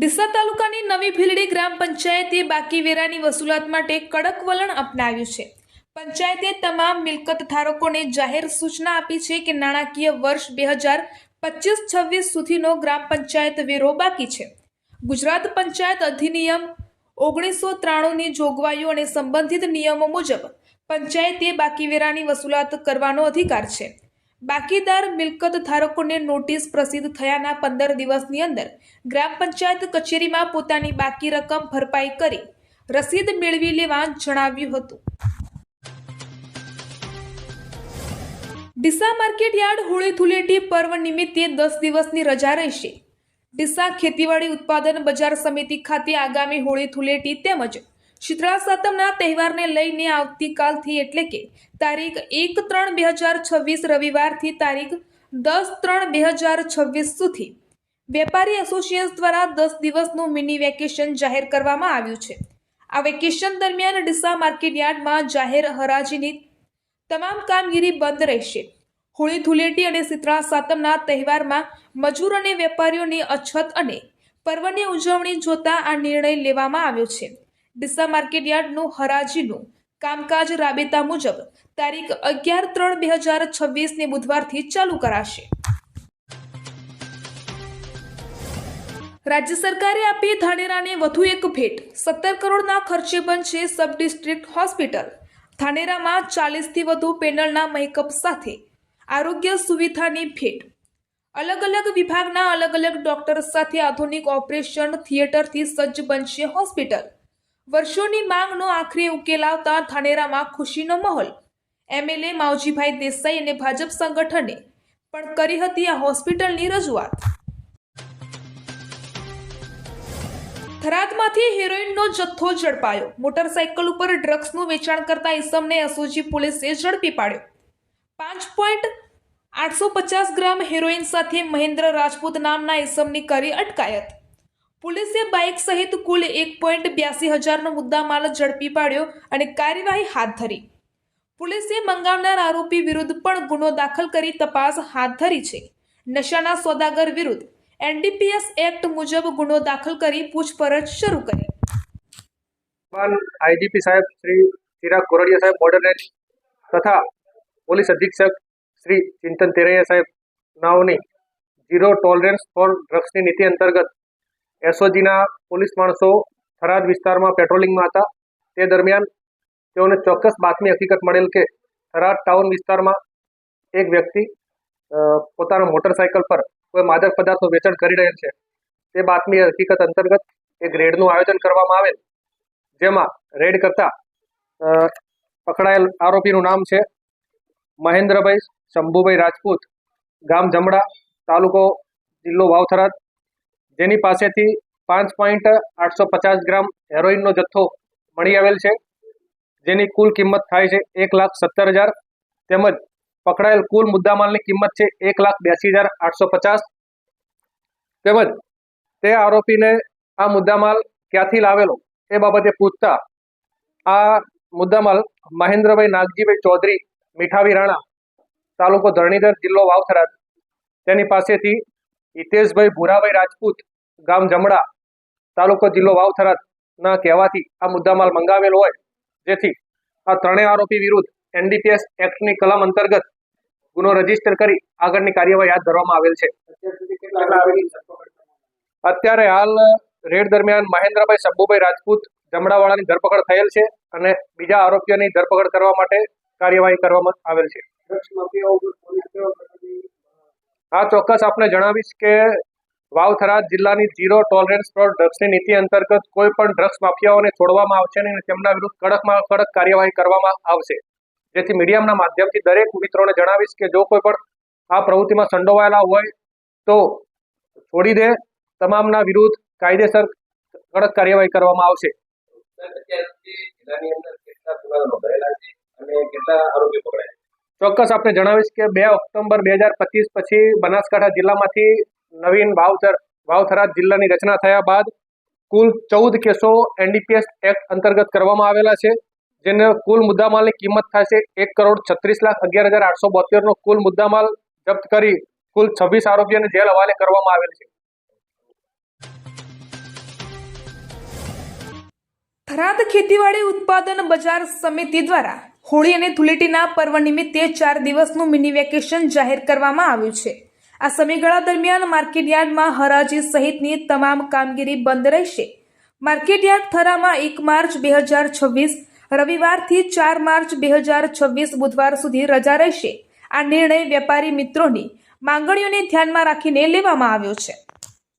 ડીસા તાલુકાની નવી ભીલડી ગ્રામ પંચાયતે બાકી વેરાની વસૂલાત માટે કડક વલણ અપનાવ્યું છે। પંચાયતે તમામ મિલકત ધારકોને જાહેર સૂચના આપી છે કે નાણાકીય વર્ષ 2025-26 સુધીનો ગ્રામ પંચાયત વેરો બાકી છે। ગુજરાત પંચાયત અધિનિયમ 1993ની જોગવાઈઓ અને સંબંધિત નિયમો મુજબ પંચાયતે બાકી વેરાની વસૂલાત કરવાનો અધિકાર છે। બાકીદાર મિલકત ધારકોને નોટિસ પ્રસિદ્ધ થયાના 15 દિવસની અંદર ગ્રામ પંચાયત કચેરીમાં પોતાની બાકી રકમ ભરપાઈ કરી રસીદ મેળવી લેવા જણાવ્યું હતું। ડીસા માર્કેટ યાર્ડ હોળી ધૂળેટી પર્વ નિમિત્તે 10 દિવસની રજા રહેશે। ડીસા ખેતીવાડી ઉત્પાદન બજાર સમિતિ ખાતે આગામી હોળી ધૂળેટી તેમજ શીતળા સાતમના તહેવારને લઈને આવતીકાલથી એટલે કે તારીખ 1-3-2026 રવિવારથી તારીખ 10-3-2026 સુધી વેપારી એસોસિએશન દ્વારા 10 દિવસનું મિની વેકેશન જાહેર કરવામાં આવ્યું છે। આ વેકેશન દરમિયાન ડીસા માર્કેટ યાર્ડમાં જાહેર હરાજીની તમામ કામગીરી બંધ રહેશે। હોળી ધૂળેટી અને શીતળા સાતમના તહેવારમાં મજૂર અને વેપારીઓની અછત અને પર્વની ઉજવણી જોતા આ નિર્ણય લેવામાં આવ્યો છે। ડીસા માર્કેટ યાર્ડનું હરાજીનું કામકાજ રાબેતા મુજબ તારીખ 11-3-2026 બુધવારથી ચાલુ કરાશે। રાજ્ય સરકારે આપી ધાનેરાને વધુ એક ભેટ। 17 કરોડના ખર્ચે બનશે સબ ડિસ્ટ્રિક્ટ હોસ્પિટલ। ધાનેરામાં 40થી વધુ પેનલના મેકઅપ સાથે આરોગ્ય સુવિધાની ભેટ। અલગ અલગ વિભાગના અલગ અલગ ડોક્ટર સાથે આધુનિક ઓપરેશન થિયેટરથી સજ્જ બનશે હોસ્પિટલ। વર્ષોની માંગનો આખરે ઉકેલ આવતા ધાનેરામાં ખુશીનો માહોલ। એમએલએ માવજીભાઈ દેસાઈ અને ભાજપ સંગઠને પણ કરી હતી આ હોસ્પિટલની રજૂઆત। થરાદમાંથી હેરોઇનનો જથ્થો ઝડપાયો। મોટરસાઇકલ ઉપર ડ્રગ્સનું વેચાણ કરતા ઇસમને એસઓજી પોલીસે ઝડપી પાડ્યો। 5.850 ગ્રામ હેરોઇન સાથે મહેન્દ્ર રાજપૂત નામના ઇસમની કરી અટકાયત। પોલીસે બાઇક સહિત કુલ 1.82 હજારનો મુદ્દામાલ ઝડપી પાડ્યો અને કાર્યવાહી હાથ ધરી। પોલીસે મંગાવનાર આરોપી વિરુદ્ધ પણ ગુનો દાખલ કરી તપાસ હાથ ધરી છે। નશાના સોદાગર વિરુદ્ધ એનડીપીએસ એક્ટ મુજબ ગુનો દાખલ કરી પૂછપરછ શરૂ કરી। आईजीपी साहेब श्री चिराग कोरडिया साहेब बॉर्डर रेंज तथा पोलीस अधीक्षक श्री चिंतन तेरैया साहेब नाओनी जीरो टॉलरेंस फॉर ड्रग्सनी नीति अंतर्गत एसओजीना पोलीस माणसो थराद विस्तारमां पेट्रोलिंगमां हता। ते दरमियान तेओने चोक्कस बातमी हकीकत मळेल के थराद टाउन विस्तारमां एक व्यक्ति पोताना मोटरसाइकल पर कोई मादक पदार्थનું વેચાણ કરી રહેલ છે। તે બાતમી હકીકત અંતર્ગત એક રેડનું આયોજન કરવામાં આવેલ, જેમાં રેડ કરતા પકડાયેલ આરોપીનું નામ છે મહેન્દ્રભાઈ શંભુભાઈ રાજપૂત, ગામ જમડા, તાલુકો જિલ્લો વાવ-થરાદ, જેની પાસેથી 5.850 ગ્રામ હેરોઇનનો જથ્થો મળી આવેલ છે, જેની કુલ કિંમત થાય છે 1,17,000 તેમજ પકડાયેલ કુલ મુદ્દામાલની કિંમત છે 1,82,850 તેમજ તે આરોપીને આ મુદ્દામાલ ક્યાંથી લાવેલો એ બાબતે પૂછતા આ મુદ્દામાલ મહેન્દ્રભાઈ નાગજીભાઈ ચૌધરી મીઠાવી રાણા, તાલુકો ધરણીધર, જિલ્લો વાવ-થરાદ, તેની પાસેથી હિતેશભાઈ ભૂરાભાઈ રાજપૂત, ગામ જમડા, તાલુકો જિલ્લો વાવ-થરાદના કહેવાથી આ મુદ્દામાલ મંગાવેલો હોય, જેથી આ ત્રણેય આરોપી વિરુદ્ધ એનડીપીએસ એક્ટની કલમ અંતર્ગત ગુનો રજીસ્ટર કરી આગળની કાર્યવાહી હાથ ધરવામાં આવેલ છે। અત્યારે હાલ રેડ દરમિયાન મહેન્દ્રભાઈ શંભુભાઈ રાજપૂત જમડાવાળાની ધરપકડ થયેલ છે અને બીજા આરોપીઓની ધરપકડ કરવા માટે કાર્યવાહી કરવામાં આવેલ છે। આ ચોક્કસ આપને જણાવીશ કે વાવ-થરાદ જિલ્લાની જીરો ટોલરન્સ ફોર ડ્રગ્સની નીતિ અંતર્ગત કોઈ પણ ડ્રગ્સ માફિયાઓને છોડવામાં આવશે નહીં અને તેમના વિરુદ્ધ કડકમાં કડક કાર્યવાહી કરવામાં આવશે। જેથી મીડિયાના માધ્યમથી દરેક મિત્રોને જણાવીશ કે જો કોઈ પણ આ પ્રવૃત્તિમાં સંડોવાયેલા હોય તો છોડી દે, તમામના વિરુદ્ધ કાયદેસર કડક કાર્યવાહી કરવામાં આવશે। ચોક્કસ આપને જણાવીશ કે 2 ઓક્ટોબર 2025 પછી બનાસકાંઠા જિલ્લામાંથી નવીન વાવ-થરાદ જિલ્લાની રચના થયા બાદ કુલ 14 કેસો એનડીપીએસ એક્ટ અંતર્ગત કરવામાં આવેલા છે, જેને કુલ મુદ્દામાલની કિંમત થશે 1,36,11,872 નો કુલ મુદ્દામાલ જપ્ત કરી કુલ 26 આરોપીઓને જેલ હવાલે કરવામાં આવેલ છે। થરાદ ખેતીવાડી ઉત્પાદન બજાર સમિતિ દ્વારા હોળી અને ધૂળેટીના પર્વ નિમિત્તે 4 દિવસનું મિની વેકેશન જાહેર કરવામાં આવ્યું છે. આ સમયગાળા દરમિયાન માર્કેટયાર્ડમાં હરાજી સહિતની તમામ કામગીરી બંધ રહેશે. માર્કેટયાર્ડ થરામાં 1 માર્ચ 2026 રવિવારથી 4 માર્ચ 2026 બુધવાર સુધી રજા રહેશે. આ નિર્ણય વેપારી મિત્રોની માંગણીઓને ધ્યાનમાં રાખીને લેવામાં આવ્યો છે.